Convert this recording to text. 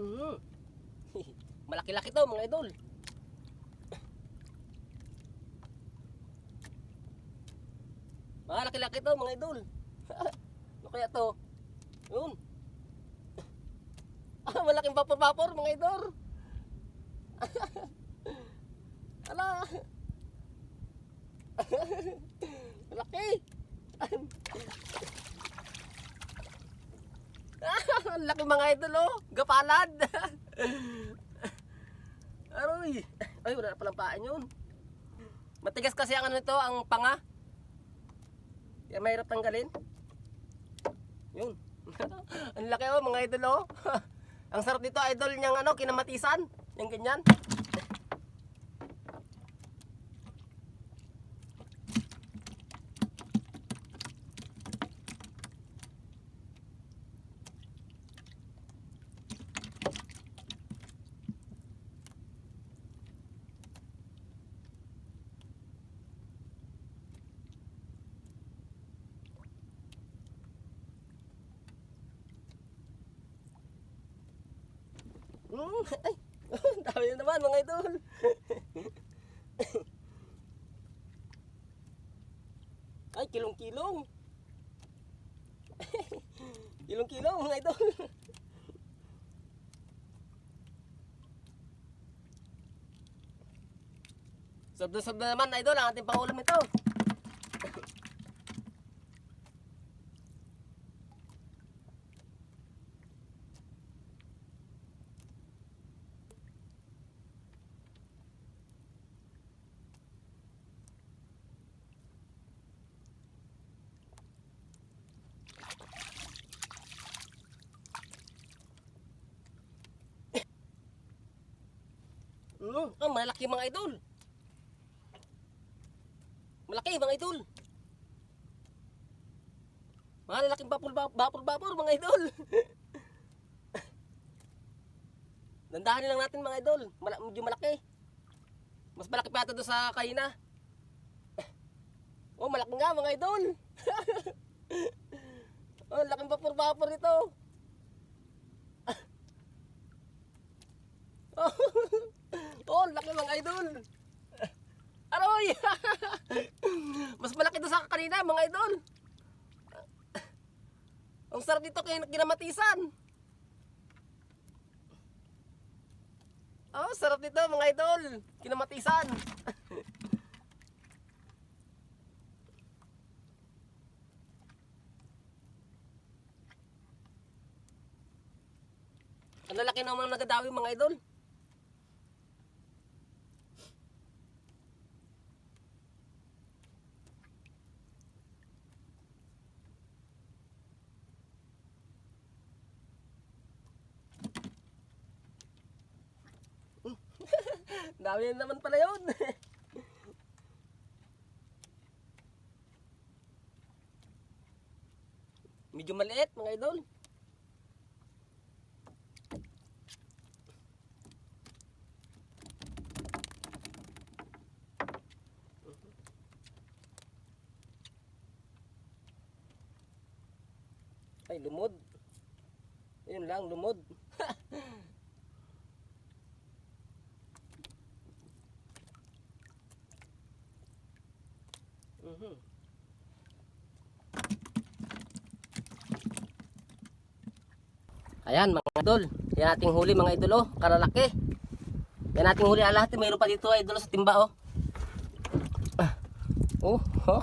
Mm. Malaki-laki to mga idol. Malaki-laki to mga idol. Ano kaya to? Yun. Malaking vapor-vapor mga idol. Ala. Malaki. Ang laki mga idol oh. Gapalad. Aroy. Ay, wala na palang paan yun. Matigas kasi ang ano nito, ang panga. Kaya mahirap tanggalin. Yun. Ang laki oh mga idol oh. Ang sarap dito idol niyang ano, kinamatisan. Yung ganyan. Ay, dami na naman mga idol. Ay, kilong-kilong. Kilong-kilong mga idol. Sobra-sobra naman idol ang ating pangulam nito. Malaki mga idol. Malaki mga idol. Malalaking vapor mga idol. Dandahanin lang natin mga idol. Medyo malaki. Mas malaki pa ito doon sa kaina. Oh, malaki nga mga idol. Oh, laking vapor ito. Oh, laki mga idol. Aroy! Mas malaki doon sa kanina mga idol. Ang sarap dito kinamatisan. Oh, sarap dito mga idol. Kinamatisan. Ang lalaki naman nagadawi mga idol. Dami naman pala yun. Medyo maliit mga idol. Ay, lumod. Ayun lang, lumod. Ayan mga idol. Yan ating huli mga idol oh. Kalalaki. Yan ating huli lahat. Mayroon pa dito idol sa timba oh. Oh, oh.